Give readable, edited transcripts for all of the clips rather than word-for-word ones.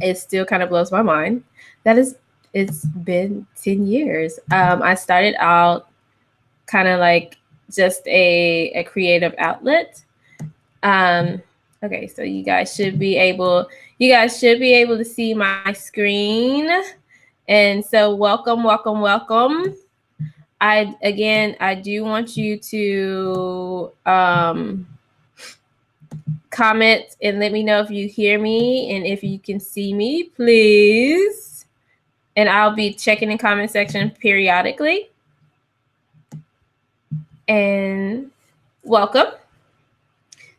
it still kind of blows my mind that it's been 10 years. I started out kind of like just a creative outlet. Um, okay, so you guys should be able to see my screen. And so welcome, welcome, welcome. I do want you to comment and let me know if you hear me and if you can see me, please. And I'll be checking the comment section periodically. And welcome.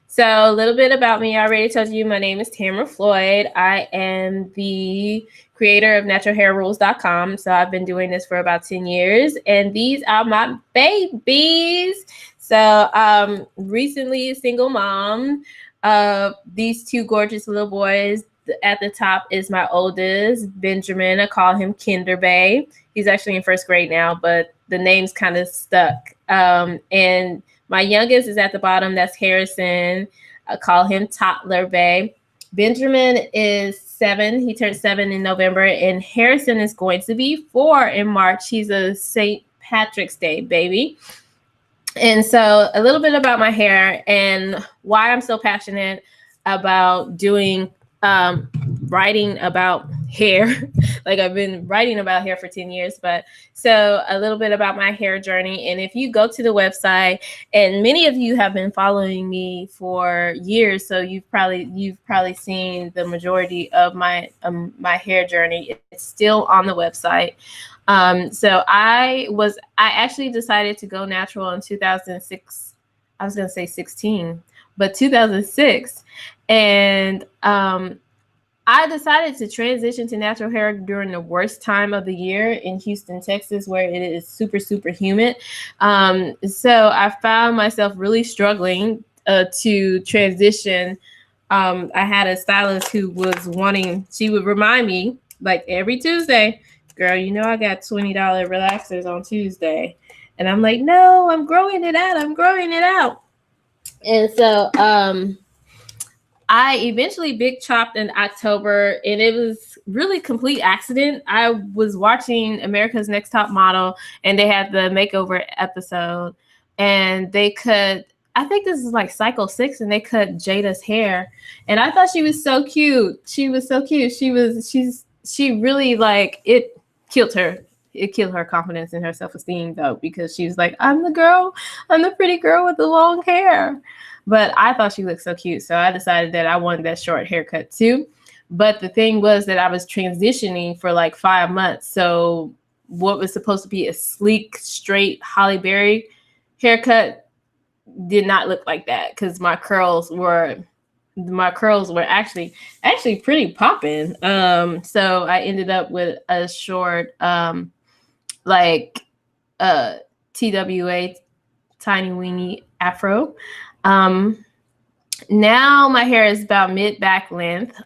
So a little bit about me. I already told you my name is Tamara Floyd. I am the creator of naturalhairrules.com. So I've been doing this for about 10 years. And these are my babies. So recently a single mom of these two gorgeous little boys. At the top is my oldest, Benjamin. I call him Kinder Bay. He's actually in first grade now, but the name's kind of stuck. And my youngest is at the bottom. That's Harrison. I call him Toddler Bay. Benjamin is 7. He turned 7 in November. And Harrison is going to be 4 in March. He's a St. Patrick's Day baby. And so a little bit about my hair and why I'm so passionate about doing writing about hair. Like I've been writing about hair for 10 years, but so a little bit about my hair journey. And if you go to the website, and many of you have been following me for years, so you've probably seen the majority of my hair journey. It's still on the website. So I actually decided to go natural in 2006. I was going to say 16, but 2006. And I decided to transition to natural hair during the worst time of the year in Houston, Texas, where it is super, super humid. So I found myself really struggling to transition. I had a stylist who was she would remind me like every Tuesday, girl, you know I got $20 relaxers on Tuesday. And I'm like, no, I'm growing it out. And so I eventually big chopped in October, and it was really complete accident. I was watching America's Next Top Model, and they had the makeover episode, and they cut, I think this is like cycle 6, and they cut Jada's hair, and I thought she was so cute. She was so cute. She really like it killed her. It killed her confidence and her self-esteem though, because she was like, I'm the pretty girl with the long hair. But I thought she looked so cute. So I decided that I wanted that short haircut too. But the thing was that I was transitioning for like 5 months. So what was supposed to be a sleek, straight Halle Berry haircut did not look like that, because my curls were actually pretty popping. So I ended up with a short TWA, tiny weenie afro. Now my hair is about mid back length.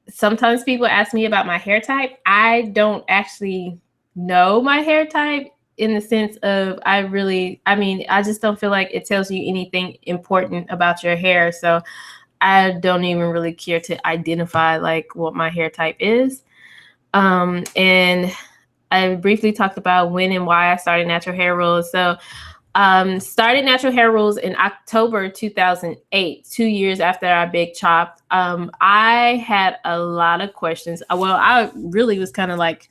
Sometimes people ask me about my hair type. I don't actually know my hair type, in the sense of I just don't feel like it tells you anything important about your hair. So I don't even really care to identify like what my hair type is. And I briefly talked about when and why I started Natural Hair Rules. So started Natural Hair Rules in October 2008, 2 years after I big chopped. I had a lot of questions. Well, I really was kind of like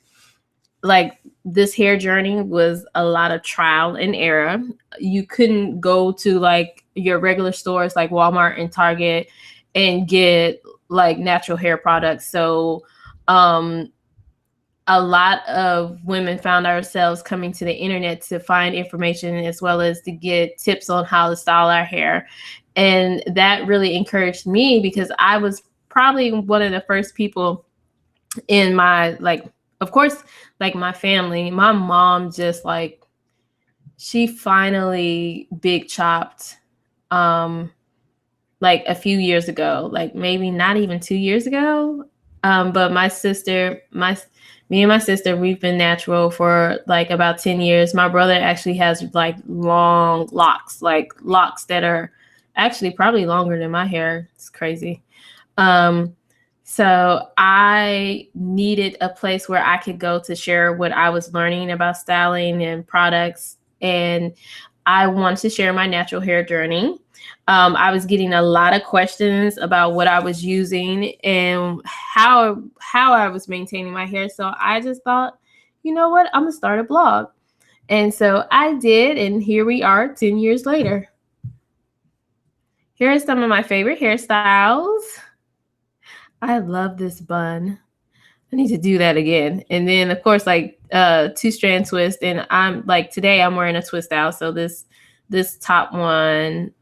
this hair journey was a lot of trial and error. You couldn't go to like your regular stores like Walmart and Target and get like natural hair products. So a lot of women found ourselves coming to the internet to find information, as well as to get tips on how to style our hair. And that really encouraged me, because I was probably one of the first people in my, like, of course, like my family. My mom just like, she finally big chopped like a few years ago, like maybe not even 2 years ago. But me and my sister, we've been natural for like about 10 years. My brother actually has like long locks, like locks that are actually probably longer than my hair. It's crazy. So I needed a place where I could go to share what I was learning about styling and products. And I wanted to share my natural hair journey. I was getting a lot of questions about what I was using and how I was maintaining my hair. So I just thought, you know what, I'm gonna start a blog. And so I did, and here we are 10 years later. Here are some of my favorite hairstyles. I love this bun. I need to do that again. And then of course, like 2-strand twist. And I'm like, today I'm wearing a twist out. So this top one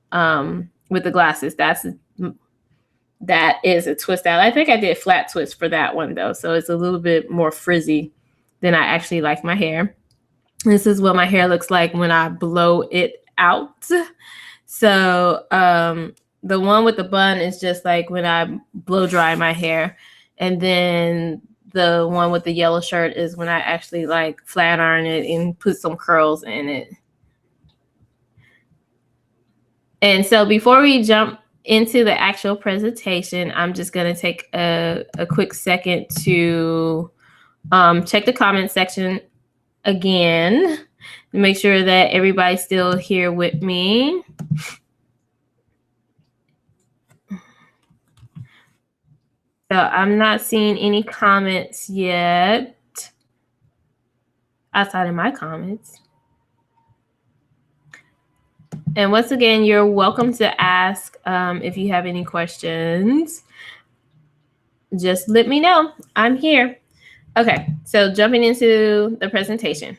with the glasses, that is a twist out. I think I did flat twist for that one though. So it's a little bit more frizzy than I actually like my hair. This is what my hair looks like when I blow it out. So the one with the bun is just like when I blow dry my hair. And then the one with the yellow shirt is when I actually like flat iron it and put some curls in it. And so before we jump into the actual presentation, I'm just going to take a quick second to check the comment section again to make sure that everybody's still here with me. So I'm not seeing any comments yet outside of my comments. And once again, you're welcome to ask if you have any questions. Just let me know. I'm here. Okay, so jumping into the presentation.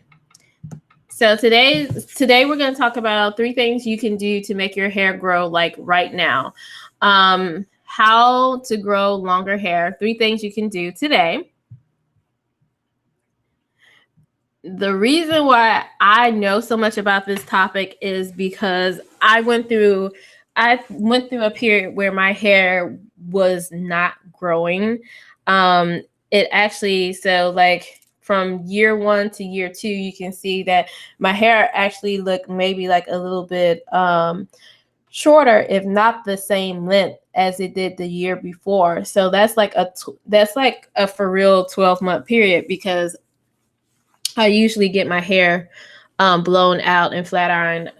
So today we're going to talk about 3 things you can do to make your hair grow like right now. How to grow longer hair. 3 things you can do today. The reason why I know so much about this topic is because I went through a period where my hair was not growing. It actually, so like from year 1 to year 2, you can see that my hair actually looked maybe like a little bit shorter, if not the same length as it did the year before. So that's like a for real 12-month period, because I usually get my hair blown out and flat ironed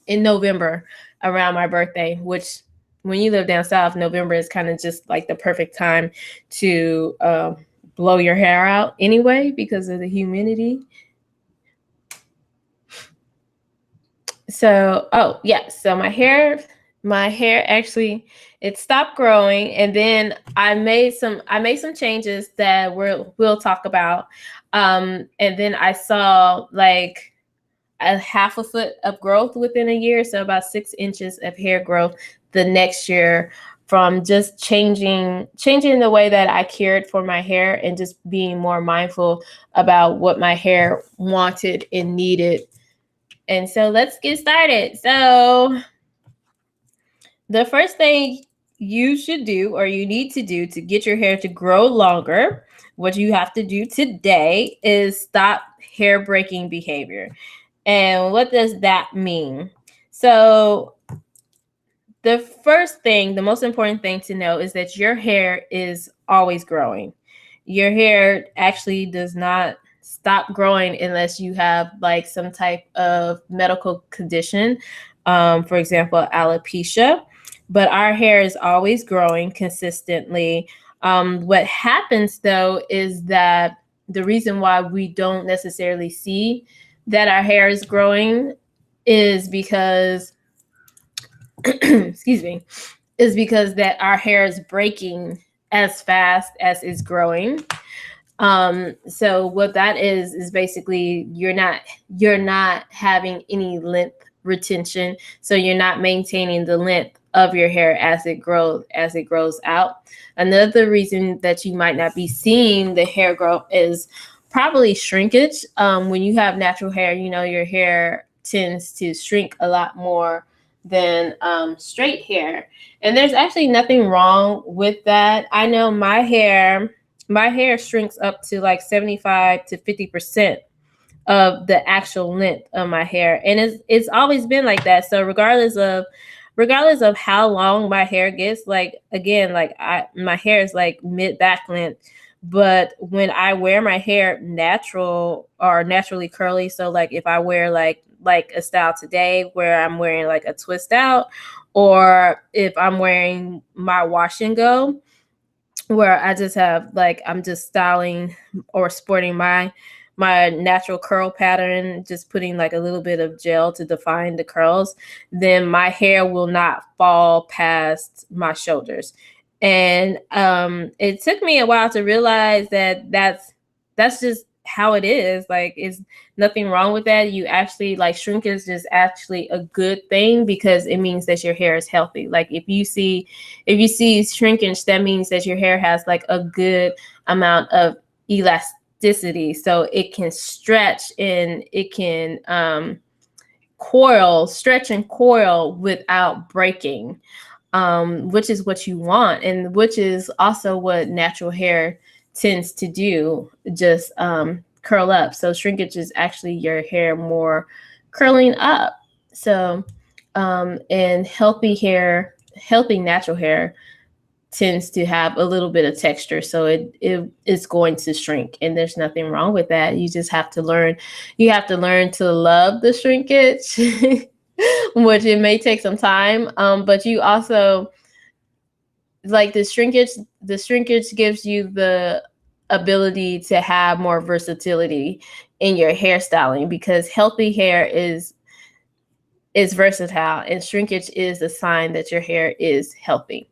in November around my birthday, which when you live down south, November is kind of just like the perfect time to blow your hair out anyway because of the humidity. So, so my hair actually, it stopped growing, and then I made some changes that we'll talk about. And then I saw like a half a foot of growth within a year, so about 6 inches of hair growth the next year from just changing the way that I cared for my hair and just being more mindful about what my hair wanted and needed. And so let's get started. So the first thing you should do, or you need to do to get your hair to grow longer, what you have to do today is stop hair breaking behavior. And what does that mean? So the first thing, the most important thing to know is that your hair is always growing. Your hair actually does not stop growing unless you have like some type of medical condition, for example, alopecia. But our hair is always growing consistently. What happens though is that the reason why we don't necessarily see that our hair is growing is because excuse me, is because that our hair is breaking as fast as it's growing. So what that is basically you're not having any length retention. So you're not maintaining the length of your hair as it grows out. Another reason that you might not be seeing the hair growth is probably shrinkage. When you have natural hair, your hair tends to shrink a lot more than straight hair. And there's actually nothing wrong with that. I know my hair shrinks up to like 75 to 50% of the actual length of my hair. And it's always been like that. So regardless of regardless of how long my hair gets, like again, like my hair is like mid back length, but when I wear my hair natural or naturally curly, so like if I wear like a style today where I'm wearing like a twist out, or if I'm wearing my wash and go, where I just have like I'm just styling or sporting my natural curl pattern, just putting like a little bit of gel to define the curls, then my hair will not fall past my shoulders. And it took me a while to realize that that's just how it is. Like, it's nothing wrong with that. You actually like shrinkage is actually a good thing because it means that your hair is healthy. Like if you see shrinkage, that means that your hair has like a good amount of elasticity, so it can stretch and it can stretch and coil without breaking, which is what you want, and which is also what natural hair tends to do, just curl up. So shrinkage is actually your hair more curling up. So and healthy natural hair tends to have a little bit of texture, so it is going to shrink, and there's nothing wrong with that. You just have to learn to love the shrinkage, which it may take some time, but you also like the shrinkage gives you the ability to have more versatility in your hairstyling, because healthy hair is versatile, and shrinkage is a sign that your hair is healthy.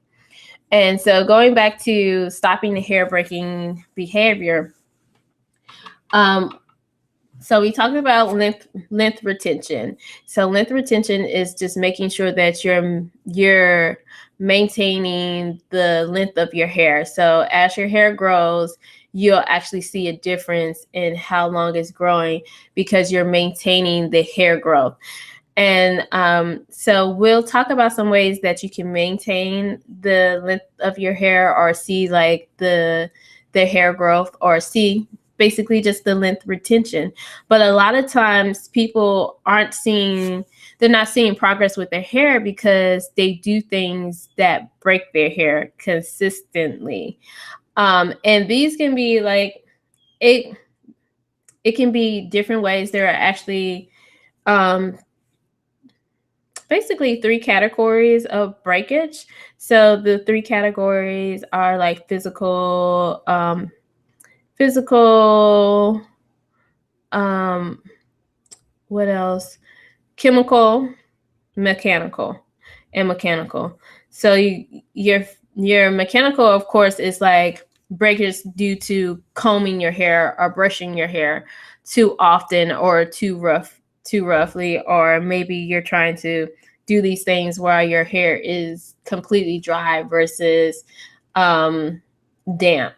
And so going back to stopping the hair breaking behavior, so we talked about length retention. So length retention is just making sure that you're maintaining the length of your hair. So as your hair grows, you'll actually see a difference in how long it's growing because you're maintaining the hair growth. And so we'll talk about some ways that you can maintain the length of your hair, or see like the hair growth, or see basically just the length retention. But a lot of times people they're not seeing progress with their hair because they do things that break their hair consistently. And these can be like, it can be different ways. There are actually basically 3 categories of breakage. So the 3 categories are like physical, what else? Chemical, mechanical, and mechanical. So your mechanical, of course, is like breakage due to combing your hair or brushing your hair too often or too roughly, or maybe you're trying to do these things while your hair is completely dry versus damp.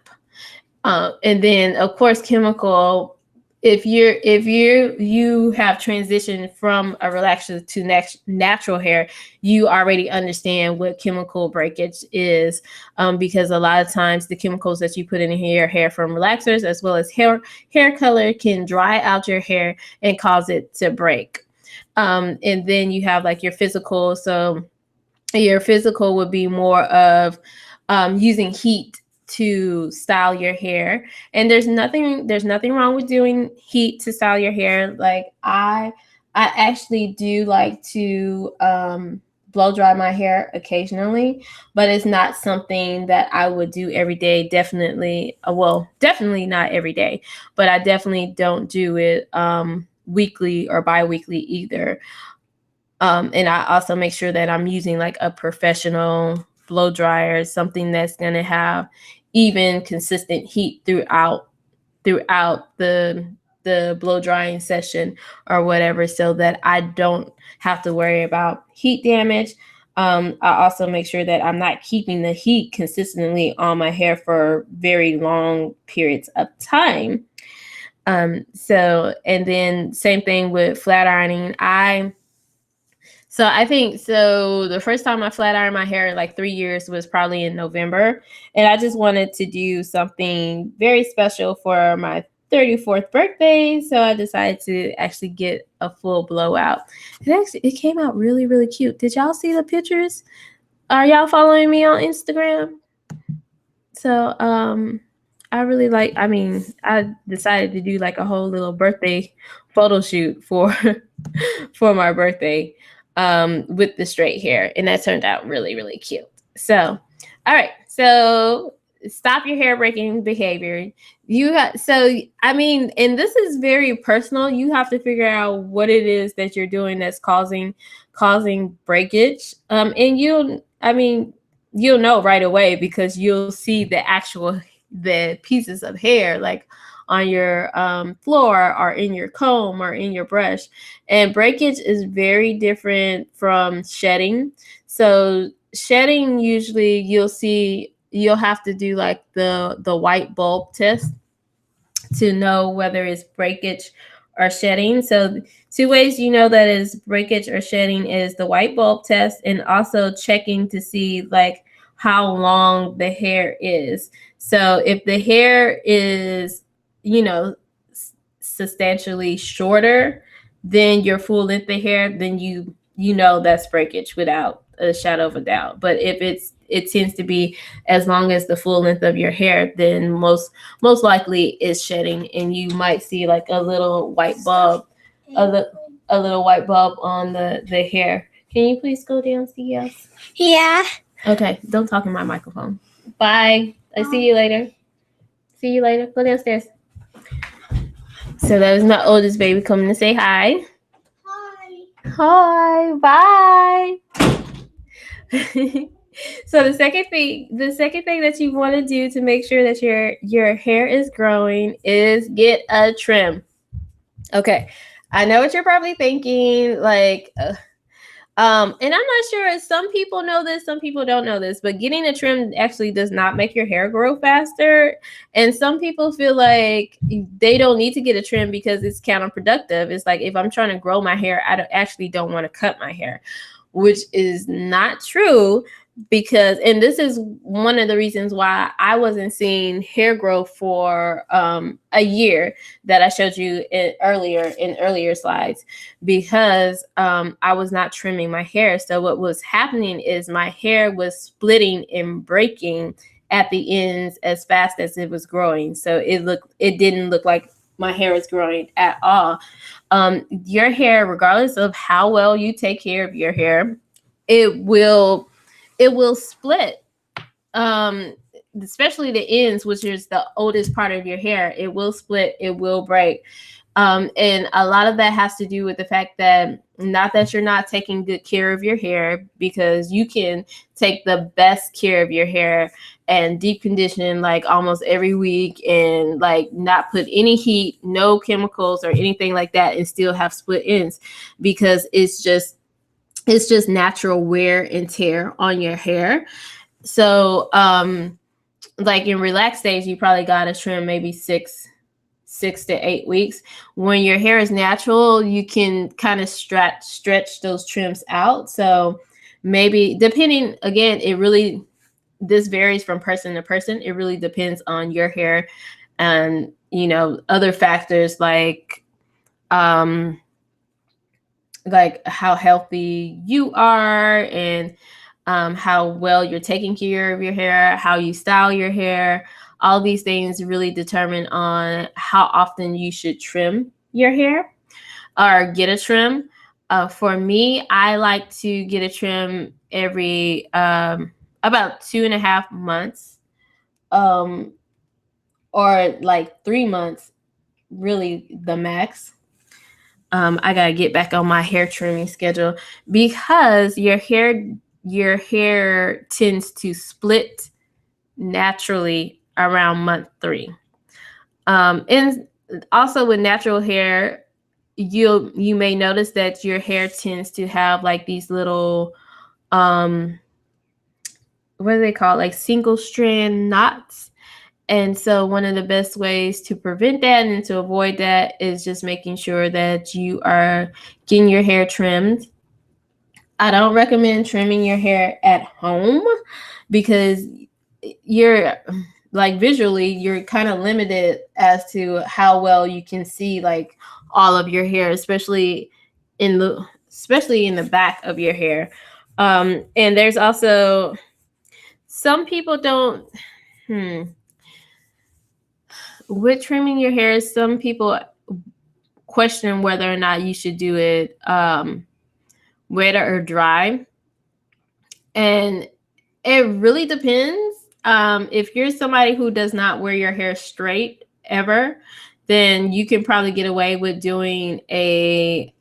And then of course chemical, if you have transitioned from a relaxer to natural hair, you already understand what chemical breakage is, because a lot of times the chemicals that you put in your hair from relaxers as well as hair color can dry out your hair and cause it to break. And then you have like your physical. So your physical would be more of using heat to style your hair, and there's nothing wrong with doing heat to style your hair. Like I actually do like to blow dry my hair occasionally, but it's not something that I would do every day. Definitely not every day, but I definitely don't do it weekly or bi-weekly either. And I also make sure that I'm using like a professional blow dryer, something that's going to have even consistent heat throughout the blow drying session or whatever, so that I don't have to worry about heat damage. I also make sure that I'm not keeping the heat consistently on my hair for very long periods of time. So, and then same thing with flat ironing. I think the first time I flat ironed my hair in like 3 years was probably in November. And I just wanted to do something very special for 34th birthday, so I decided to actually get a full blowout. It came out really, really cute. Did y'all see the pictures? Are y'all following me on Instagram? So I decided to do like a whole little birthday photo shoot for for my birthday with the straight hair, and that turned out really, really cute. So all right, so stop your hair breaking behavior. And this is very personal. You have to figure out what it is that you're doing that's causing breakage. And you'll know right away because you'll see the pieces of hair like on your floor or in your comb or in your brush. And breakage is very different from shedding. So shedding, usually you'll have to do like the white bulb test to know whether it's breakage or shedding. So two ways you know that is breakage or shedding is the white bulb test, and also checking to see like how long the hair is. So if the hair is, substantially shorter than your full length of hair, then you know that's breakage without a shadow of a doubt. But if it tends to be as long as the full length of your hair, then most likely is shedding, and you might see like a little white bulb, a little white bulb on the hair. Can you please go downstairs? Yeah. Okay, don't talk in my microphone. Bye. I see you later. See you later. Go downstairs. So that was my oldest baby coming to say hi. Hi. Bye. So the second thing that you want to do to make sure that your hair is growing is get a trim. Okay, I know what you're probably thinking, like, and I'm not sure. Some people know this, some people don't know this, but getting a trim actually does not make your hair grow faster. And some people feel like they don't need to get a trim because it's counterproductive. It's like, if I'm trying to grow my hair, I don't want to cut my hair, which is not true. Because, and this is one of the reasons why I wasn't seeing hair growth for a year that I showed you in earlier slides, because I was not trimming my hair. So what was happening is my hair was splitting and breaking at the ends as fast as it was growing. So it didn't look like my hair is growing at all. Your hair, regardless of how well you take care of your hair, it will split, especially the ends, which is the oldest part of your hair. It will split, it will break. And a lot of that has to do with the fact that, not that you're not taking good care of your hair, because you can take the best care of your hair and deep condition like almost every week, and like not put any heat, no chemicals or anything like that, and still have split ends, because it's just natural wear and tear on your hair. So like in relaxed stage, you probably got to trim maybe 6 to 8 weeks. When your hair is natural, you can kind of stretch those trims out. So maybe, depending, again, this varies from person to person. It really depends on your hair and other factors like how healthy you are, and how well you're taking care of your hair, how you style your hair. All these things really determine on how often you should trim your hair or get a trim. For me, I like to get a trim every about 2.5 months, or like 3 months, really the max. I gotta get back on my hair trimming schedule, because your hair tends to split naturally around month 3. And also with natural hair, you may notice that your hair tends to have like these little what do they call it? Like single strand knots. And so one of the best ways to prevent that and to avoid that is just making sure that you are getting your hair trimmed. I don't recommend trimming your hair at home, because like visually, you're kind of limited as to how well you can see like all of your hair, especially in the back of your hair. And there's also some people don't with trimming your hair, some people question whether or not you should do it wet or dry. And it really depends. If you're somebody who does not wear your hair straight ever, then you can probably get away with doing a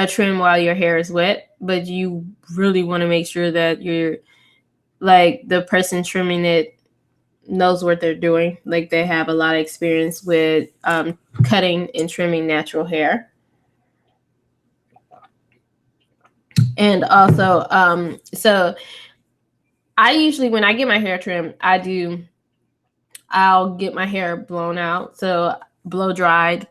trim while your hair is wet. But you really want to make sure that you're like the person trimming it knows what they're doing. Like they have a lot of experience with cutting and trimming natural hair. And also, so I usually, when I get my hair trimmed, I'll get my hair blown out, so blow dried,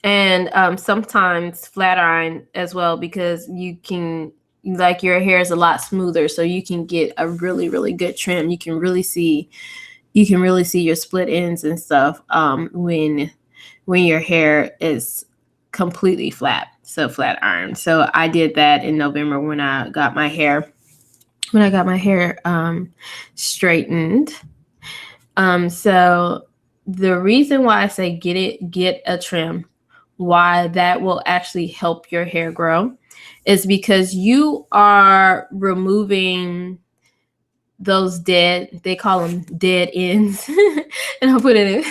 and sometimes flat iron as well, because you can, like, your hair is a lot smoother, so you can get a really, really good trim. You can really see your split ends and stuff when your hair is completely flat. So flat iron. So I did that in November when I got my hair straightened. So the reason why I say get a trim, why that will actually help your hair grow, is because you are removing those they call them dead ends. And I'll put it in,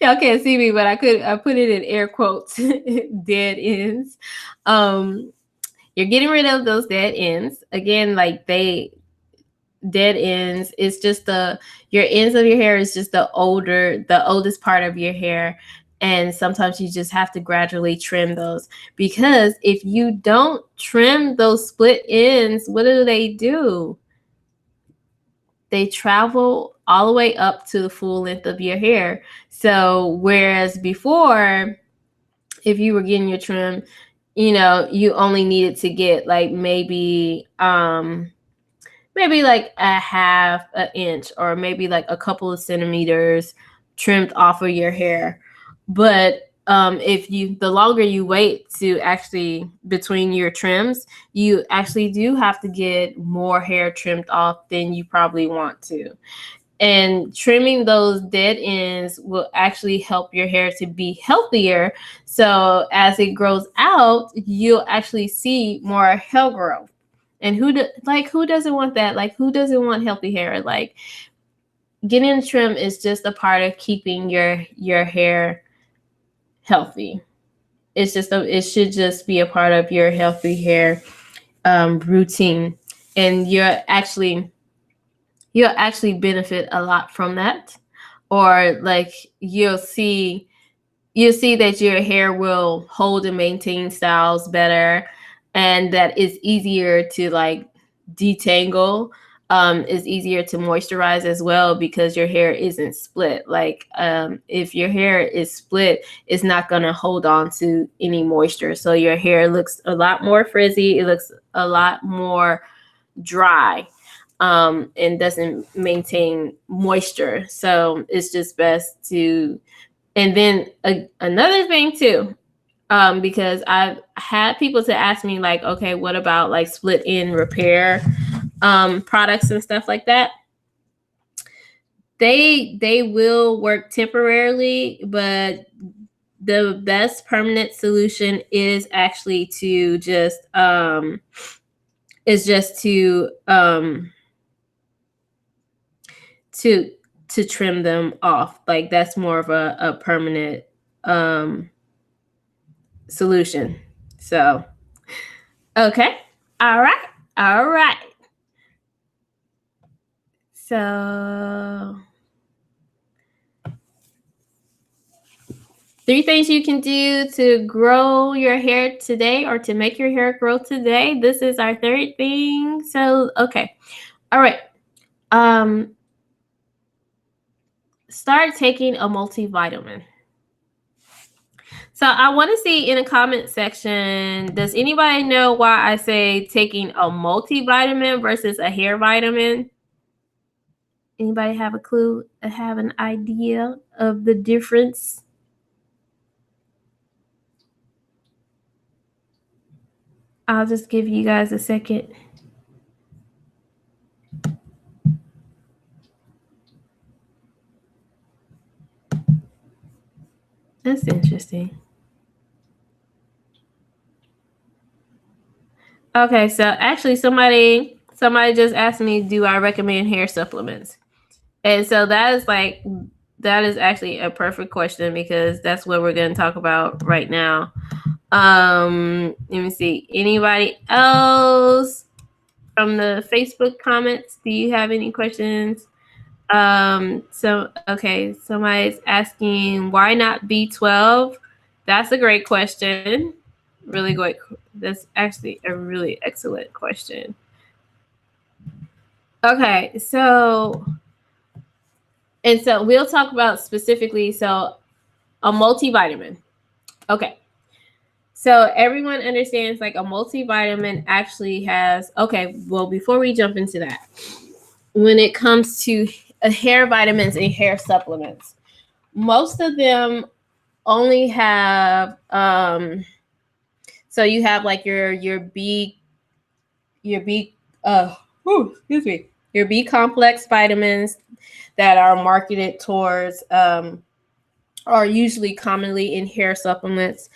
y'all can't see me, but I put it in air quotes, dead ends. You're getting rid of those dead ends. Again, like dead ends, it's just your ends of your hair is just the oldest part of your hair. And sometimes you just have to gradually trim those, because if you don't trim those split ends, what do? They travel all the way up to the full length of your hair. So whereas before, if you were getting your trim, you only needed to get like maybe like a half an inch or maybe like a couple of centimeters trimmed off of your hair. But the longer you wait to actually between your trims, you actually do have to get more hair trimmed off than you probably want to. And trimming those dead ends will actually help your hair to be healthier. So as it grows out, you'll actually see more hair growth. And who doesn't want that? Like, who doesn't want healthy hair? Like, getting a trim is just a part of keeping your hair healthy. It should just be a part of your healthy hair routine, and you'll actually benefit a lot from that. Or like you'll see that your hair will hold and maintain styles better, and that it's easier to like detangle. It's easier to moisturize as well, because your hair isn't split. Like if your hair is split, it's not going to hold on to any moisture. So your hair looks a lot more frizzy. It looks a lot more dry, and doesn't maintain moisture. So it's just best to, and then another thing too, because I've had people to ask me like, okay, what about like split end repair products and stuff like that? They will work temporarily, but the best permanent solution is actually to just to trim them off. Like that's more of a permanent solution. So okay, all right. So 3 things you can do to grow your hair today, or to make your hair grow today. This is our third thing. So okay, all right. Start taking a multivitamin. So I want to see in the comment section, does anybody know why I say taking a multivitamin versus a hair vitamin? Anybody have a clue? Have an idea of the difference? I'll just give you guys a second. That's interesting. Okay, so actually somebody just asked me, do I recommend hair supplements? And so that is actually a perfect question, because that's what we're going to talk about right now. Let me see. Anybody else from the Facebook comments? Do you have any questions? Okay, somebody's asking, why not B12? That's a great question. Really great. That's actually a really excellent question. Okay, so we'll talk about specifically, so a multivitamin. Okay. So everyone understands, like, a multivitamin actually has, okay, well, before we jump into that, when it comes to hair vitamins and hair supplements, most of them only have, so you have like your B complex vitamins that are marketed towards, are usually commonly in hair supplements.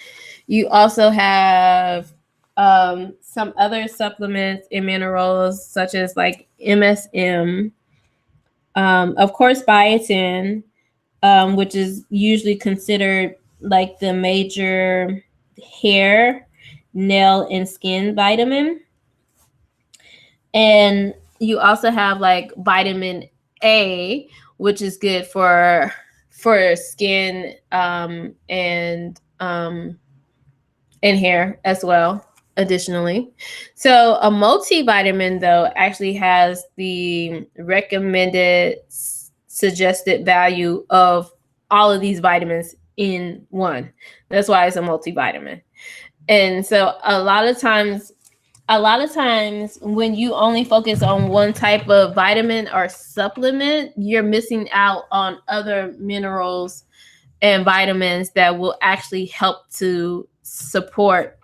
You also have some other supplements and minerals, such as like MSM, of course biotin, which is usually considered like the major hair, nail, and skin vitamin. And you also have like vitamin A, which is good for skin, and hair as well, additionally. So a multivitamin, though, actually has the recommended suggested value of all of these vitamins in one. That's why it's a multivitamin. And so a lot of times when you only focus on one type of vitamin or supplement, you're missing out on other minerals and vitamins that will actually help to support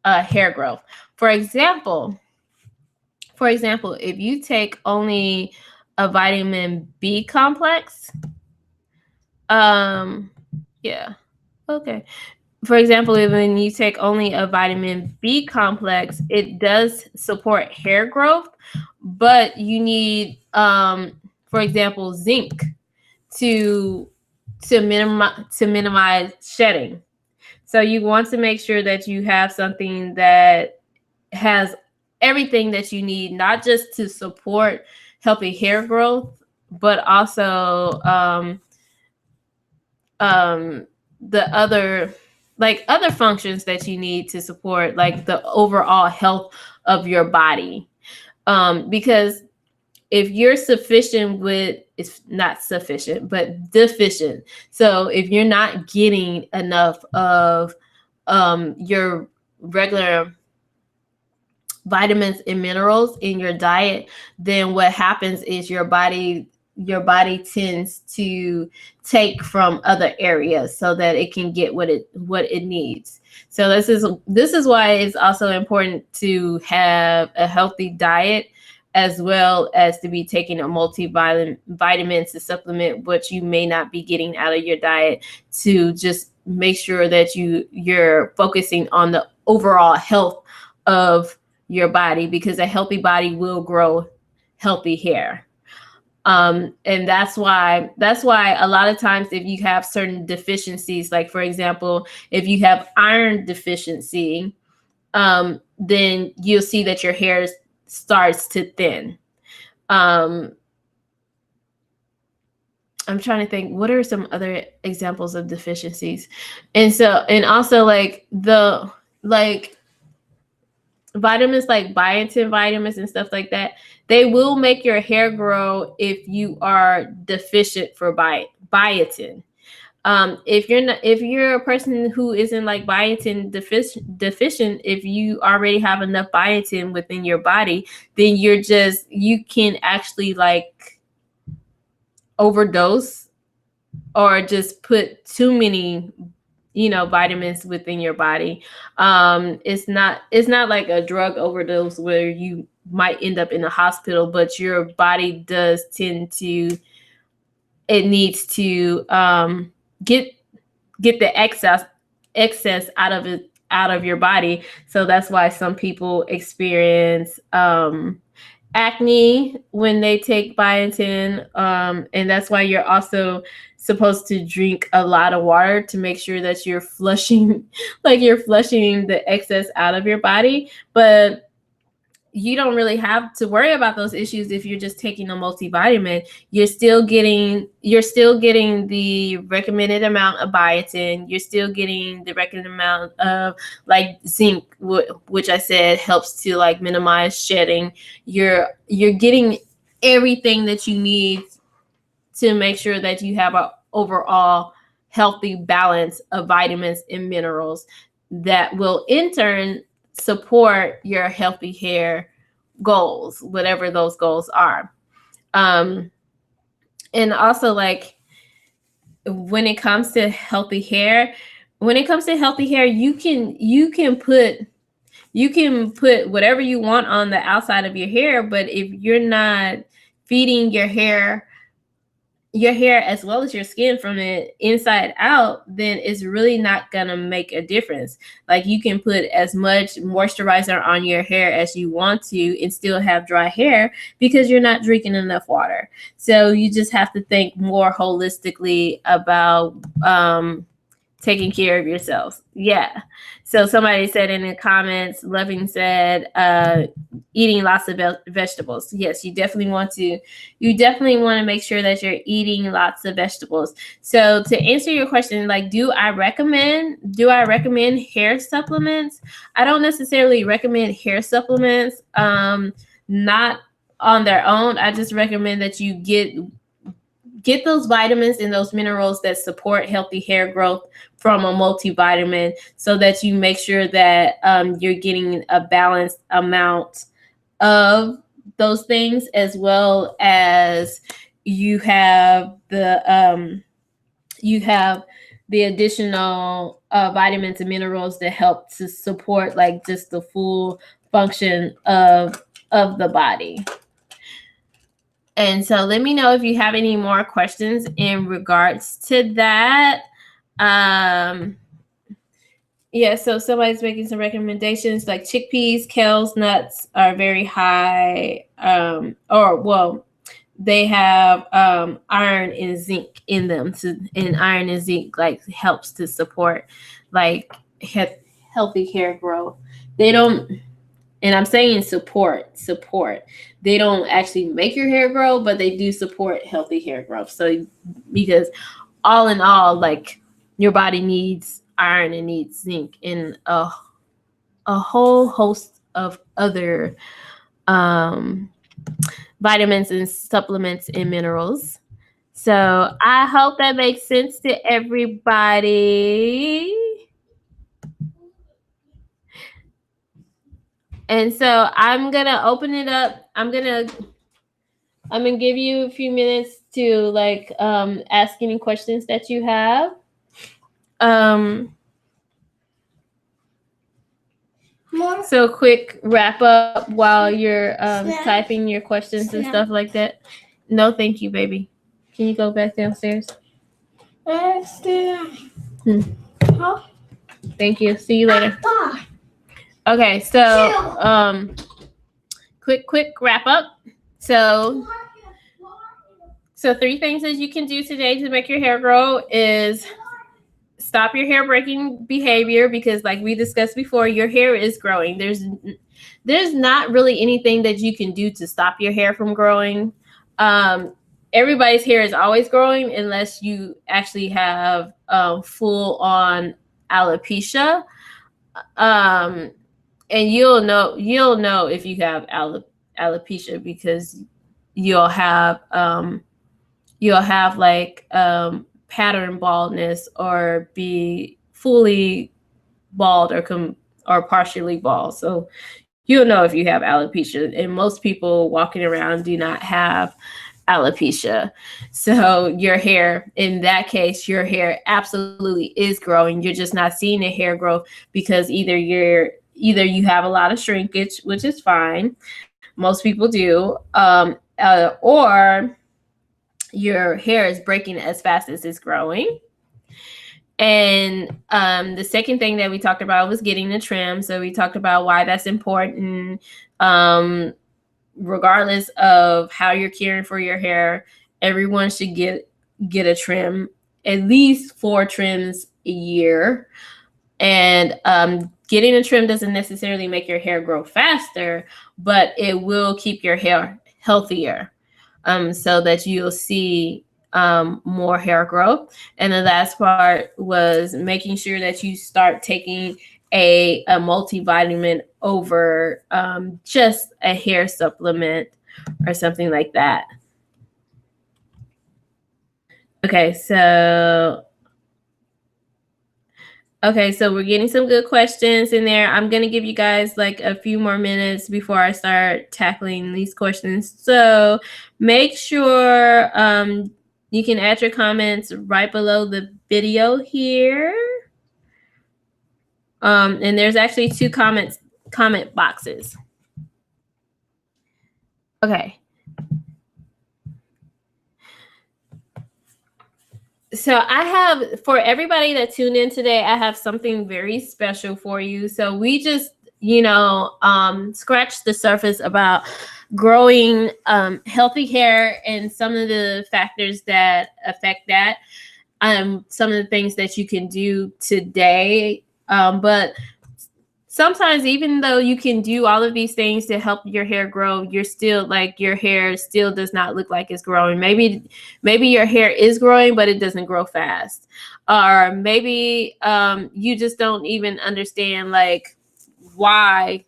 hair growth. For example, if you take only a vitamin B complex, for example, when you take only a vitamin B complex, it does support hair growth, but you need, for example, zinc to minimize shedding. So you want to make sure that you have something that has everything that you need, not just to support healthy hair growth, but also the other functions that you need to support, like the overall health of your body. Because if you're it's not sufficient, but deficient. So if you're not getting enough of your regular vitamins and minerals in your diet, then what happens is your body tends to take from other areas so that it can get what it needs. So this is why it's also important to have a healthy diet, as well as to be taking a multivitamin to supplement what you may not be getting out of your diet, to just make sure that you're focusing on the overall health of your body, because a healthy body will grow healthy hair. And that's why a lot of times, if you have certain deficiencies, like for example, if you have iron deficiency, then you'll see that your hair starts to thin. I'm trying to think, what are some other examples of deficiencies? And also like vitamins like biotin vitamins and stuff like that, they will make your hair grow if you are deficient for biotin. If you're a person who isn't like biotin deficient, if you already have enough biotin within your body, then you can actually like overdose or just put too many, vitamins within your body. It's not like a drug overdose where you might end up in the hospital, but your body does tend to, it needs to get the excess out of your body. So that's why some people experience acne when they take biotin, and that's why you're also supposed to drink a lot of water to make sure that you're flushing the excess out of your body. But you don't really have to worry about those issues if you're just taking a multivitamin. You're still getting the recommended amount of biotin. You're still getting the recommended amount of like zinc, which I said helps to like minimize shedding. You're getting everything that you need to make sure that you have an overall healthy balance of vitamins and minerals that will in turn support your healthy hair goals, whatever those goals are. And also, like, when it comes to healthy hair, you can put whatever you want on the outside of your hair, but if you're not feeding your hair as well as your skin from it inside out, then it's really not gonna make a difference. Like, you can put as much moisturizer on your hair as you want to and still have dry hair because you're not drinking enough water. So you just have to think more holistically about taking care of yourselves. Yeah. So somebody said in the comments, Loving said, eating lots of vegetables. Yes, you definitely want to make sure that you're eating lots of vegetables. So to answer your question, like, do I recommend hair supplements? I don't necessarily recommend hair supplements, not on their own. I just recommend that you get those vitamins and those minerals that support healthy hair growth from a multivitamin, so that you make sure that you're getting a balanced amount of those things, as well as you have the additional vitamins and minerals that help to support like just the full function of the body. And so let me know if you have any more questions in regards to that. Yeah, so somebody's making some recommendations like chickpeas, kales, nuts are very high, they have iron and zinc in them. And iron and zinc like helps to support like healthy hair growth. They don't, and I'm saying support. They don't actually make your hair grow, but they do support healthy hair growth. So because all in all, like, your body needs iron and needs zinc and a whole host of other vitamins and supplements and minerals. So I hope that makes sense to everybody. And so I'm gonna open it up. I'm gonna give you a few minutes to like ask any questions that you have. So quick wrap up while you're typing your questions and stuff like that. No, thank you, baby. Can you go back downstairs? Thank you. See you later. Okay, so quick wrap up. So 3 things that you can do today to make your hair grow is stop your hair breaking behavior, because like we discussed before, your hair is growing. There's not really anything that you can do to stop your hair from growing. Everybody's hair is always growing unless you actually have full on alopecia. And you'll know if you have alopecia because you'll have like pattern baldness, or be fully bald or partially bald. So you'll know if you have alopecia. And most people walking around do not have alopecia. So your hair, in that case, your hair absolutely is growing. You're just not seeing the hair growth because either you have a lot of shrinkage, which is fine. Most people do, or your hair is breaking as fast as it's growing. And the second thing that we talked about was getting the trim. So we talked about why that's important. Regardless of how you're caring for your hair, everyone should get a trim, at least 4 trims a year. And getting a trim doesn't necessarily make your hair grow faster, but it will keep your hair healthier, so that you'll see more hair growth. And the last part was making sure that you start taking a multivitamin over just a hair supplement or something like that. Okay, so we're getting some good questions in there. I'm going to give you guys like a few more minutes before I start tackling these questions. So make sure you can add your comments right below the video here. And there's actually 2 comment boxes. Okay. So I have, for everybody that tuned in today, I have something very special for you. So we just, scratched the surface about growing healthy hair and some of the factors that affect that. Some of the things that you can do today. But sometimes, even though you can do all of these things to help your hair grow, you're still like, your hair still does not look like it's growing. Maybe your hair is growing, but it doesn't grow fast. Or maybe you just don't even understand like why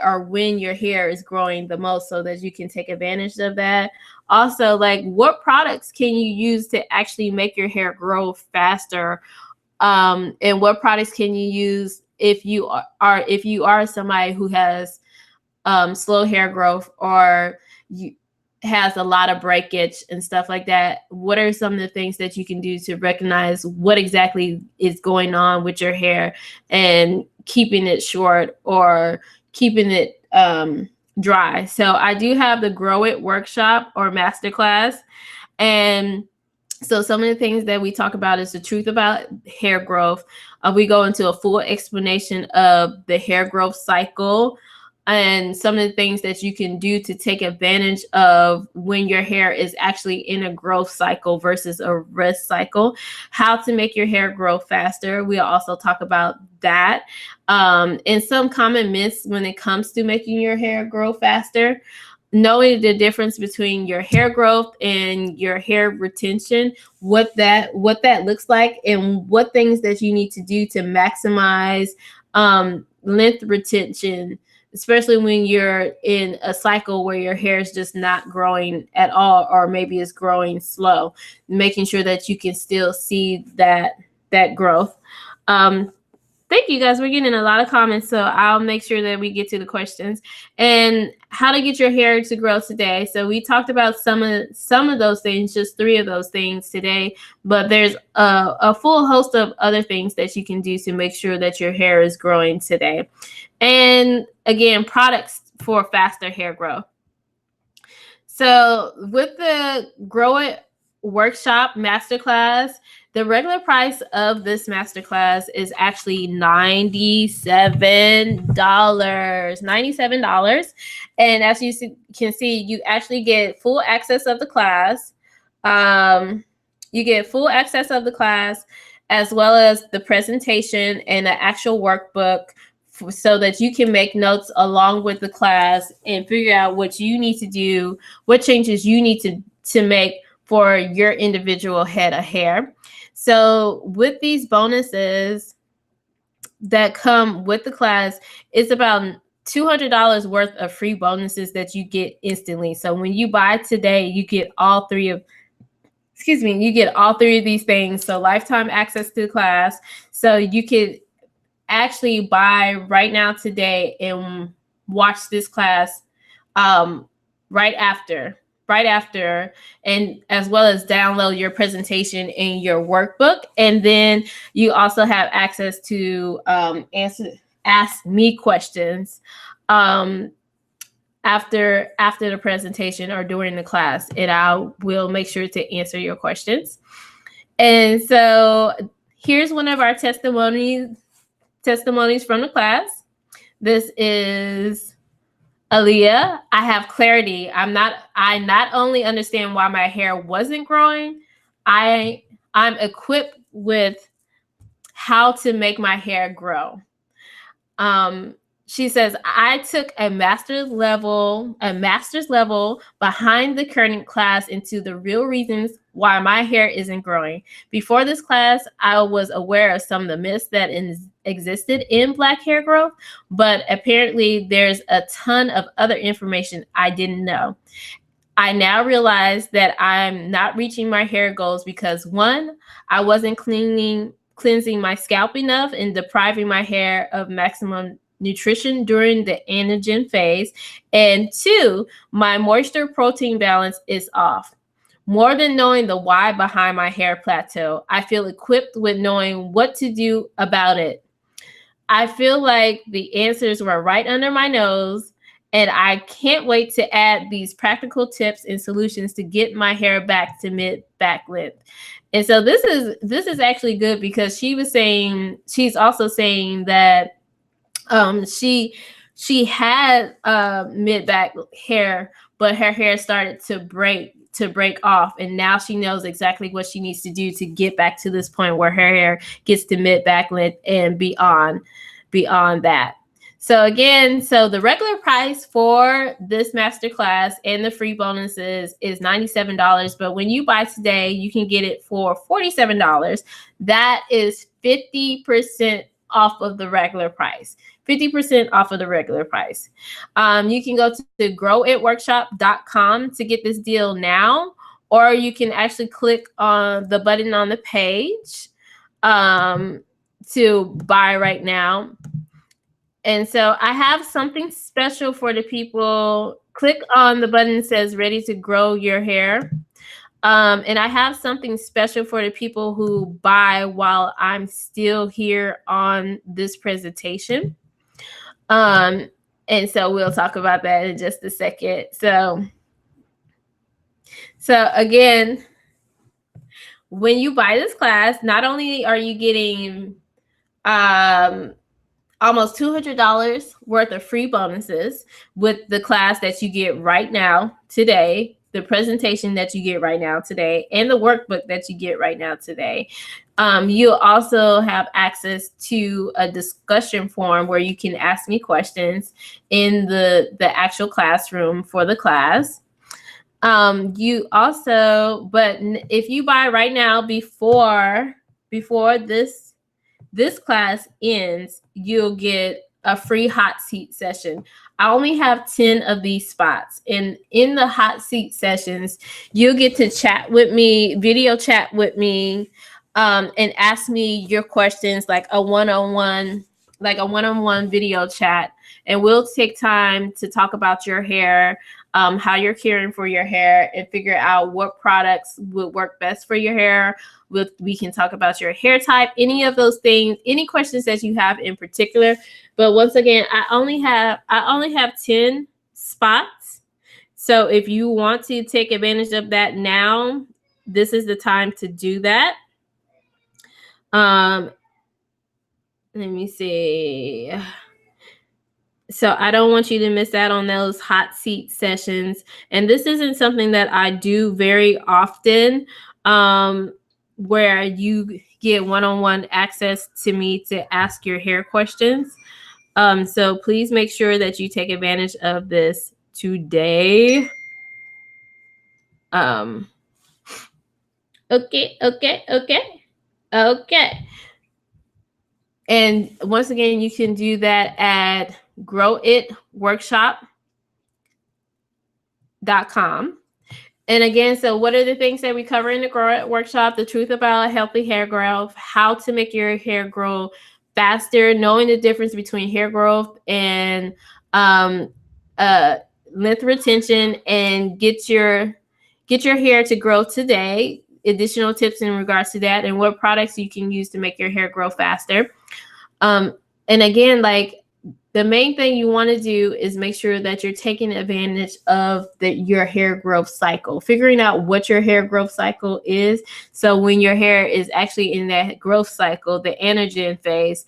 or when your hair is growing the most, so that you can take advantage of that. Also, like, what products can you use to actually make your hair grow faster? And what products can you use if you are somebody who has slow hair growth, or has a lot of breakage and stuff like that? What are some of the things that you can do to recognize what exactly is going on with your hair and keeping it short or keeping it dry? So I do have the Grow It workshop or masterclass. And so some of the things that we talk about is the truth about hair growth. We go into a full explanation of the hair growth cycle and some of the things that you can do to take advantage of when your hair is actually in a growth cycle versus a rest cycle, how to make your hair grow faster. We'll also talk about that, and some common myths when it comes to making your hair grow faster. Knowing the difference between your hair growth and your hair retention, what that looks like, and what things that you need to do to maximize length retention, especially when you're in a cycle where your hair is just not growing at all, or maybe it's growing slow, making sure that you can still see that growth. Thank you guys. We're getting a lot of comments, so I'll make sure that we get to the questions. And how to get your hair to grow today. So we talked about some of those things, just 3 of those things today, but there's a full host of other things that you can do to make sure that your hair is growing today. And again, products for faster hair growth. So with the Grow It workshop masterclass, the regular price of this masterclass is actually $97. And as you can see, you actually get full access of the class. You get full access of the class, as well as the presentation and the actual workbook, so that you can make notes along with the class and figure out what you need to do, what changes you need to make for your individual head of hair. So with these bonuses that come with the class, it's about $200 worth of free bonuses that you get instantly. So when you buy today, you get all 3 of these things. So lifetime access to the class. So you could actually buy right now today and watch this class right after. right after, and as well as download your presentation in your workbook. And then you also have access to ask me questions after the presentation or during the class, and I will make sure to answer your questions. And so here's one of our testimonies from the class. This is Aaliyah. I have clarity. I not only understand why my hair wasn't growing, I'm equipped with how to make my hair grow. She says, I took a master's level behind the curtain class into the real reasons why my hair isn't growing. Before this class, I was aware of some of the myths that existed in Black hair growth, but apparently there's a ton of other information I didn't know. I now realize that I'm not reaching my hair goals because, one, I wasn't cleansing my scalp enough and depriving my hair of maximum nutrition during the anagen phase, and two, my moisture protein balance is off. More than knowing the why behind my hair plateau, I feel equipped with knowing what to do about it. I feel like the answers were right under my nose, and I can't wait to add these practical tips and solutions to get my hair back to mid-back length. And so this is actually good, because she's also saying that she had mid-back hair, but her hair started to break off, and now she knows exactly what she needs to do to get back to this point where her hair gets to mid-back length and beyond that. So again, the regular price for this masterclass and the free bonuses is $97, but when you buy today, you can get it for $47. That is 50% off of the regular price. 50% off of the regular price. You can go to growitworkshop.com to get this deal now, or you can actually click on the button on the page to buy right now. And so I have something special for the people. Click on the button that says ready to grow your hair. And I have something special for the people who buy while I'm still here on this presentation. And so we'll talk about that in just a second. So again, when you buy this class, not only are you getting almost $200 worth of free bonuses with the class that you get right now today, the presentation that you get right now today, and the workbook that you get right now today. You'll also have access to a discussion forum where you can ask me questions in the actual classroom for the class. You also, but if you buy right now before this class ends, you'll get a free hot seat session. I only have 10 of these spots. And in the hot seat sessions, you'll get to chat with me, video chat with me, and ask me your questions, like a one-on-one video chat. And we'll take time to talk about your hair, how you're caring for your hair, and figure out what products would work best for your hair. We can talk about your hair type, any of those things, any questions that you have in particular. But once again, I only have 10 spots. So if you want to take advantage of that now, this is the time to do that. Let me see. So I don't want you to miss out on those hot seat sessions. And this isn't something that I do very often, where you get one-on-one access to me to ask your hair questions. So please make sure that you take advantage of this today. Okay. And once again, you can do that at growitworkshop.com. And again, so what are the things that we cover in the Grow It workshop? The truth about healthy hair growth, how to make your hair grow faster, knowing the difference between hair growth and length retention and get your hair to grow today. Additional tips in regards to that and what products you can use to make your hair grow faster. And again, like, the main thing you want to do is make sure that you're taking advantage of your hair growth cycle, figuring out what your hair growth cycle is. So when your hair is actually in that growth cycle, the anagen phase,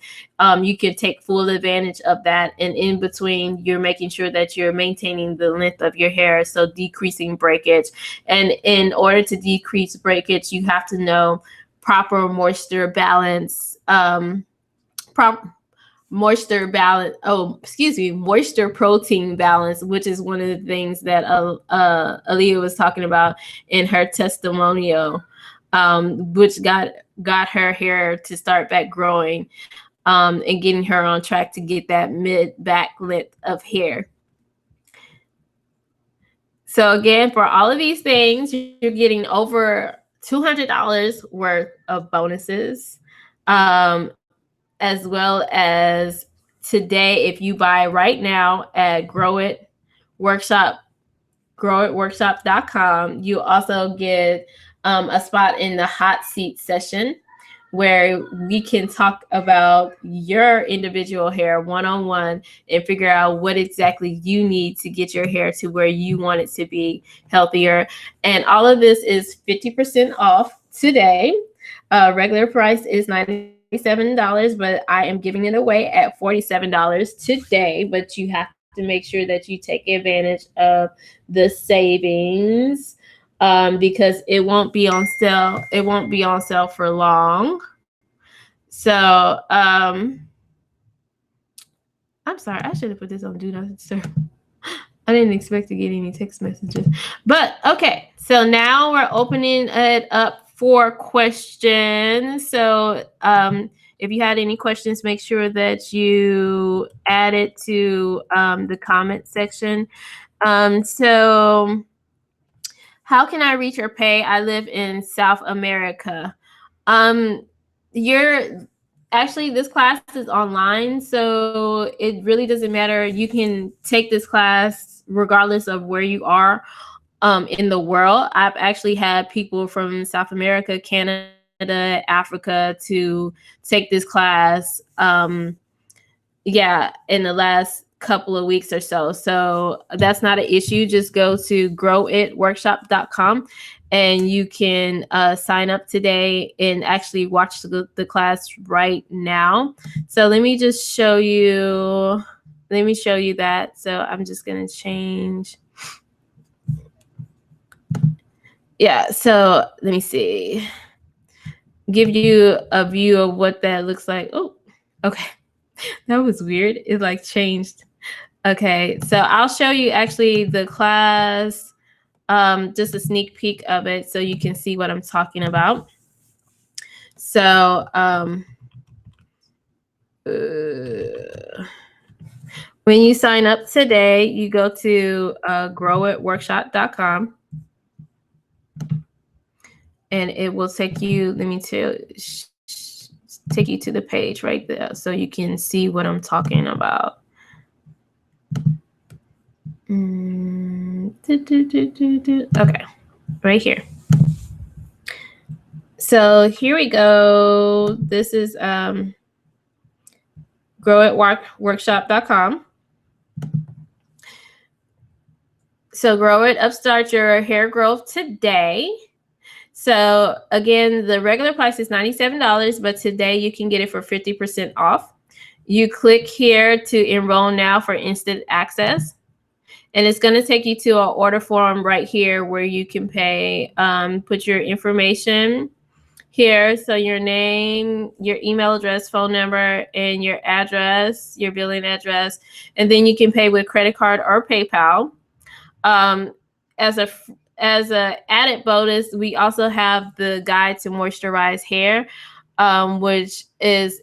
you can take full advantage of that. And in between, you're making sure that you're maintaining the length of your hair, so decreasing breakage. And in order to decrease breakage, you have to know proper moisture balance, moisture protein balance, which is one of the things that Aaliyah was talking about in her testimonial, which got her hair to start back growing, and getting her on track to get that mid-back length of hair. So again, for all of these things, you're getting over $200 worth of bonuses. As well as today, if you buy right now at growitworkshop.com, you also get a spot in the hot seat session where we can talk about your individual hair one-on-one and figure out what exactly you need to get your hair to where you want it to be healthier. And all of this is 50% off today. Regular price is $97, but I am giving it away at $47 today. But you have to make sure that you take advantage of the savings, because it won't be on sale. It won't be on sale for long. So I'm sorry, I should have put this on Do Not Disturb. I didn't expect to get any text messages. But okay, so now we're opening it up for questions. So if you had any questions, make sure that you add it to the comment section. So how can I reach or pay? I live in South America. This class is online, so it really doesn't matter. You can take this class regardless of where you are in the world. I've actually had people from South America, Canada, Africa to take this class in the last couple of weeks or so. So that's not an issue. Just go to growitworkshop.com and you can sign up today and actually watch the class right now. So let me just show you. Let me show you that. So I'm just going to change. Yeah, so let me see. Give you a view of what that looks like. Oh, okay. That was weird. It like changed. Okay, so I'll show you actually the class, just a sneak peek of it so you can see what I'm talking about. So when you sign up today, you go to growitworkshop.com. And it will take you, take you to the page right there so you can see what I'm talking about. Okay, right here. So here we go. This is growitworkshop.com. So Grow It, upstart your hair growth today. So again, the regular price is $97, but today you can get it for 50% off. You click here to enroll now for instant access. And it's going to take you to an order form right here where you can pay, put your information here. So your name, your email address, phone number, and your address, your billing address. And then you can pay with credit card or PayPal. As a added bonus, we also have the guide to moisturize hair, which is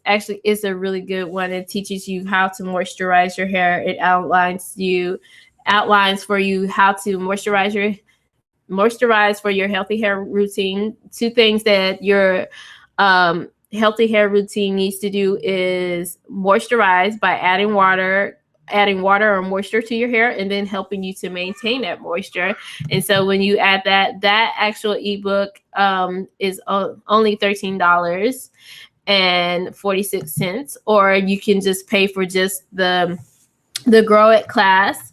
a really good one. It teaches you how to moisturize your hair. It outlines for you how to moisturize for your healthy hair routine. 2 things that your healthy hair routine needs to do is moisturize by adding water adding water or moisture to your hair and then helping you to maintain that moisture. And so when you add that actual ebook is only $13.46, or you can just pay for just the Grow It class.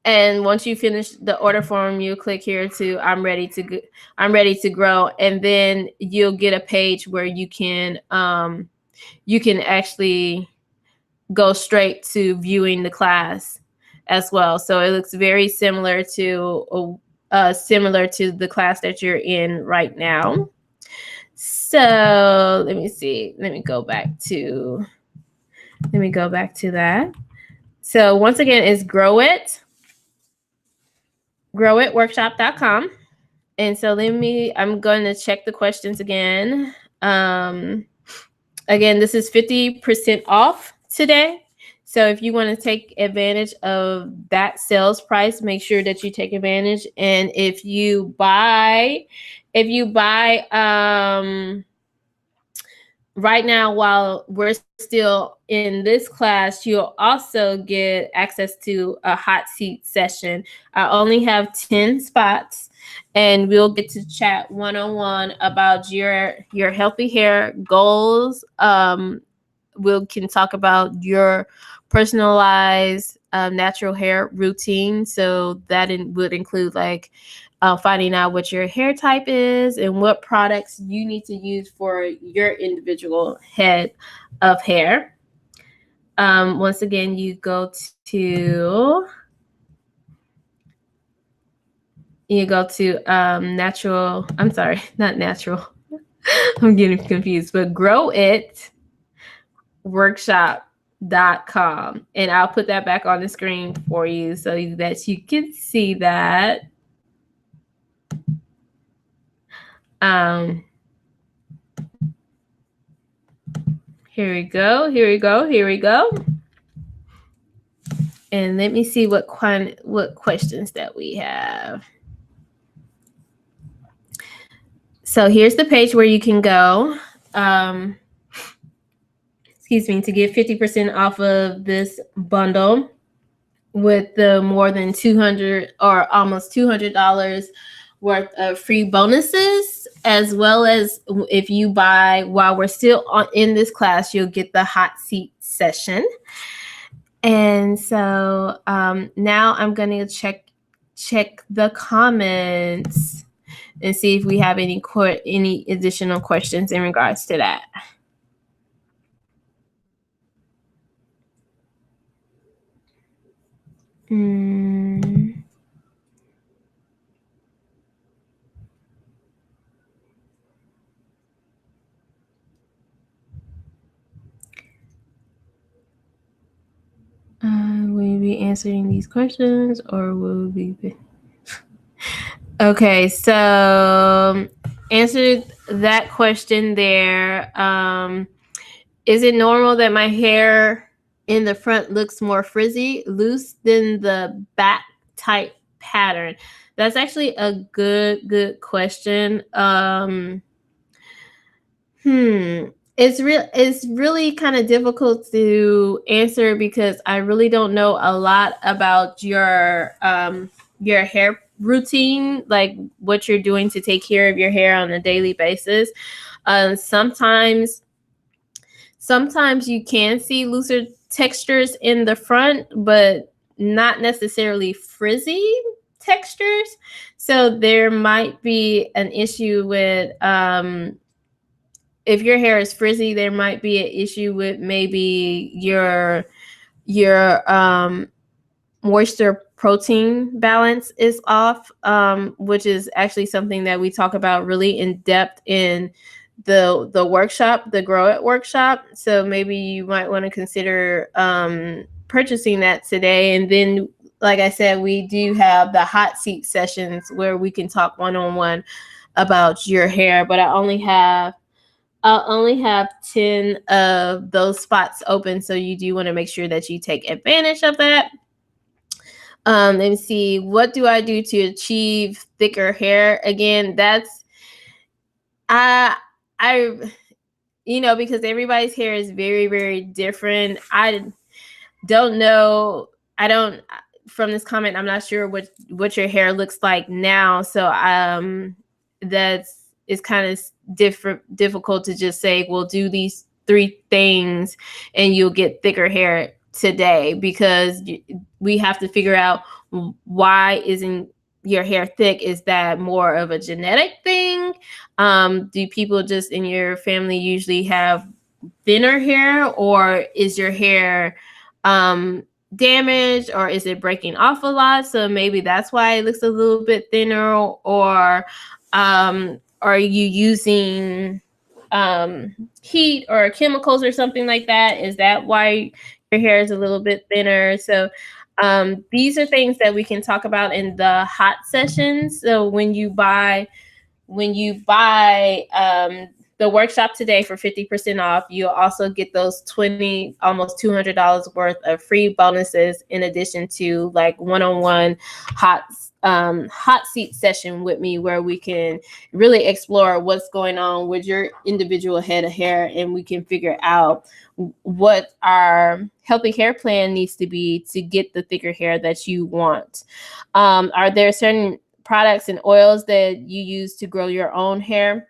And once you finish the order form, you click here to I'm ready to grow, and then you'll get a page where you can actually go straight to viewing the class as well. So it looks very similar to the class that you're in right now. So let me see. Let me go back to that. So once again, it's growitworkshop.com. And so I'm going to check the questions again. Again, this is 50% off today. So if you want to take advantage of that sales price, make sure that you take advantage. And if you buy right now, while we're still in this class, you'll also get access to a hot seat session. I only have 10 spots, and we'll get to chat one-on-one about your healthy hair goals. We can talk about your personalized natural hair routine. So that would include like finding out what your hair type is and what products you need to use for your individual head of hair. Once again, you go to natural. I'm sorry, not natural. I'm getting confused, but growitworkshop.com. And I'll put that back on the screen for you so that you can see that. Here we go. And let me see what questions that we have. So here's the page where you can go, to get 50% off of this bundle with the more than $200 or almost $200 worth of free bonuses, as well as if you buy while we're still in this class, you'll get the hot seat session. And so now I'm going to check the comments and see if we have any additional questions in regards to that. Will we be answering these questions, or will we be? Okay, so answer that question there. Is it normal that my hair in the front looks more frizzy, loose than the back type pattern? That's actually a good question. It's really kind of difficult to answer because I really don't know a lot about your hair routine, like what you're doing to take care of your hair on a daily basis. Sometimes you can see looser textures in the front, but not necessarily frizzy textures. So there might be an issue with if your hair is frizzy, there might be an issue with maybe your moisture protein balance is off, which is actually something that we talk about really in depth in the workshop, the Grow It workshop. So maybe you might want to consider purchasing that today. And then, like I said, we do have the hot seat sessions where we can talk one-on-one about your hair, but I'll only have 10 of those spots open. So you do want to make sure that you take advantage of that. Let me see. What do I do to achieve thicker hair? Again, that's because everybody's hair is very, very different. I don't know. I don't, from this comment, I'm not sure what your hair looks like now. So it's kind of difficult to just say, well, do these 3 things and you'll get thicker hair today, because we have to figure out why isn't your hair thick. Is that more of a genetic thing? Do people just in your family usually have thinner hair, or is your hair damaged, or is it breaking off a lot? So maybe that's why it looks a little bit thinner. Or are you using heat or chemicals or something like that? Is that why your hair is a little bit thinner? So these are things that we can talk about in the hot sessions. So when you buy the workshop today for 50% off, you'll also get those almost $200 worth of free bonuses, in addition to like one-on-one hot seat session with me, where we can really explore what's going on with your individual head of hair, and we can figure out what our healthy hair plan needs to be to get the thicker hair that you want. Are there certain products and oils that you use to grow your own hair?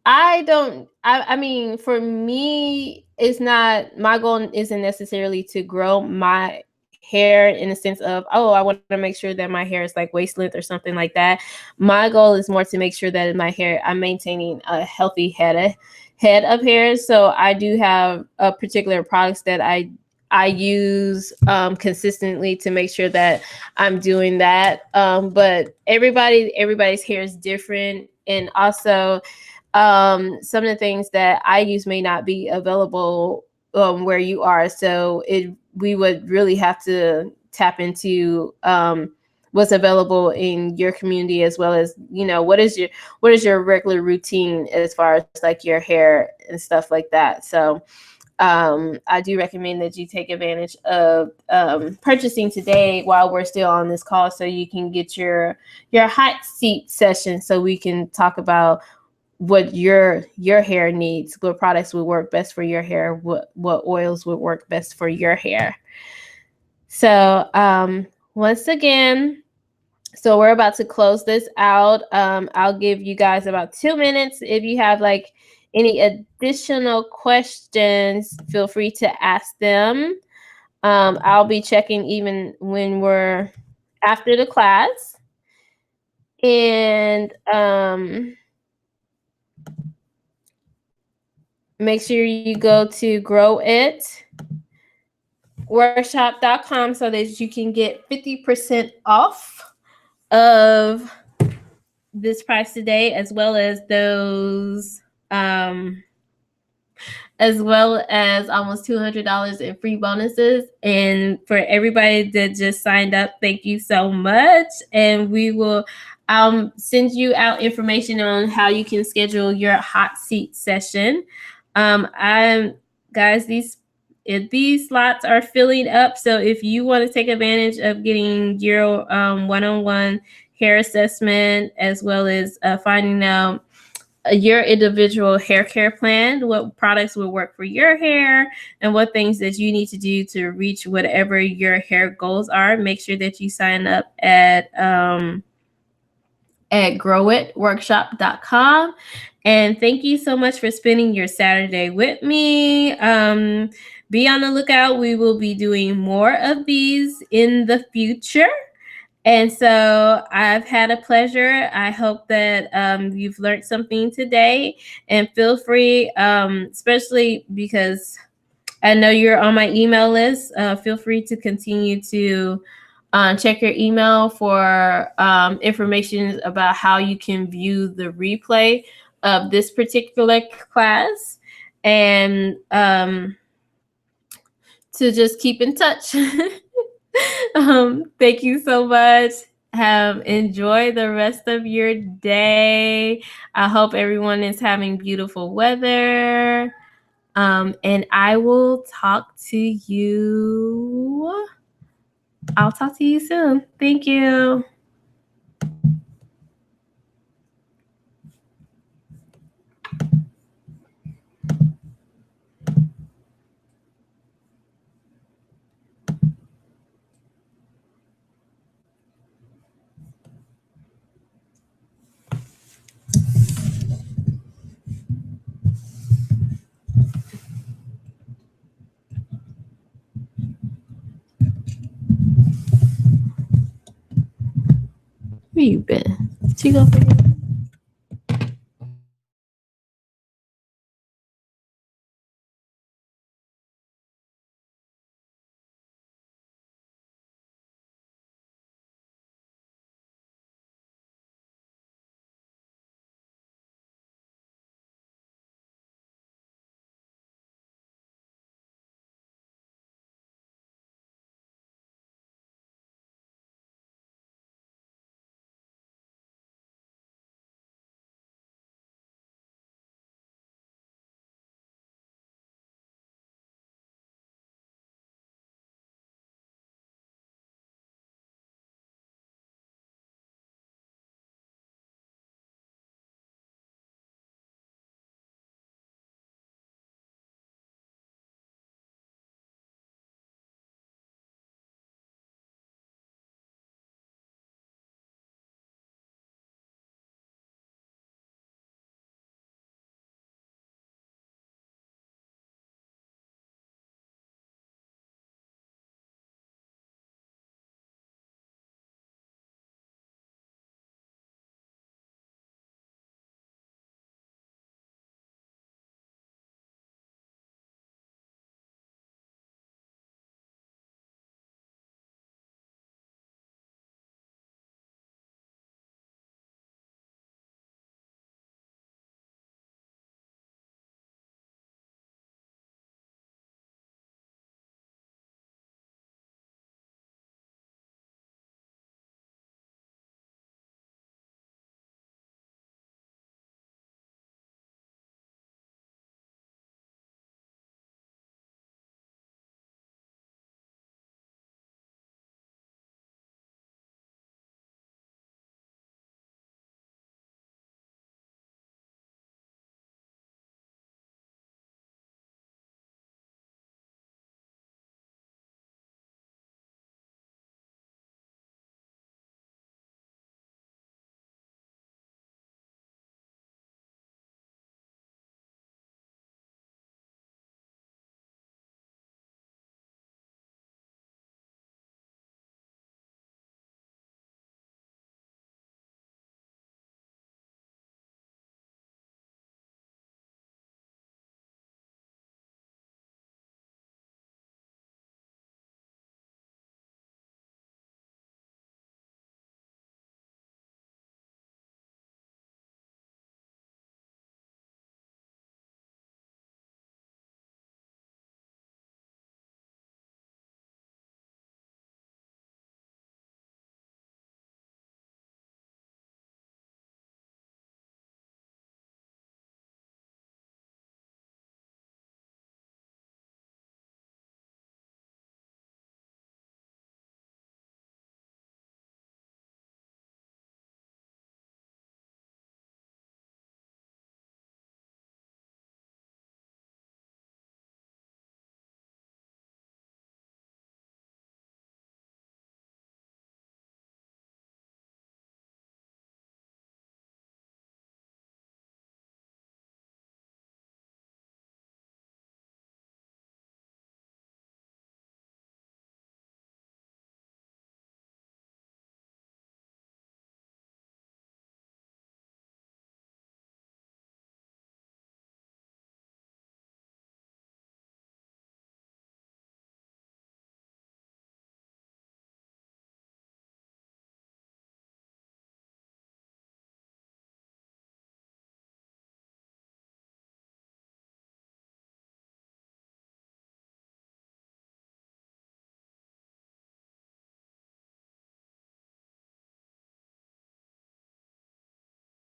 I mean, for me, it's not, my goal isn't necessarily to grow my hair in the sense of, oh, I want to make sure that my hair is like waist length or something like that. My goal is more to make sure that in my hair, I'm maintaining a healthy head of hair. So I do have a particular products that I use consistently to make sure that I'm doing that. But everybody's hair is different. And also some of the things that I use may not be available where you are. So we would really have to tap into what's available in your community, as well as, what is your regular routine as far as like your hair and stuff like that. So I do recommend that you take advantage of purchasing today while we're still on this call, so you can get your hot seat session, so we can talk about what your hair needs, what products would work best for your hair, what oils would work best for your hair. So once again, so we're about to close this out. I'll give you guys about 2 minutes. If you have like any additional questions, feel free to ask them. I'll be checking even when we're after the class. And make sure you go to growitworkshop.com so that you can get 50% off of this price today, as well as those as well as almost $200 in free bonuses. And for everybody that just signed up, thank you so much. And we will send you out information on how you can schedule your hot seat session. Guys, these slots are filling up. So if you want to take advantage of getting your one-on-one hair assessment, as well as finding out your individual hair care plan, what products will work for your hair, and what things that you need to do to reach whatever your hair goals are, make sure that you sign up at growitworkshop.com. And thank you so much for spending your Saturday with me. Be on the lookout. We will be doing more of these in the future. And so I've had a pleasure. I hope that you've learned something today, and feel free, especially because I know you're on my email list, feel free to continue to check your email for information about how you can view the replay of this particular class, and to just keep in touch. Thank you so much. Enjoy the rest of your day. I hope everyone is having beautiful weather. And I will talk to you. I'll talk to you soon. Thank you. Where you been? She gonna forget?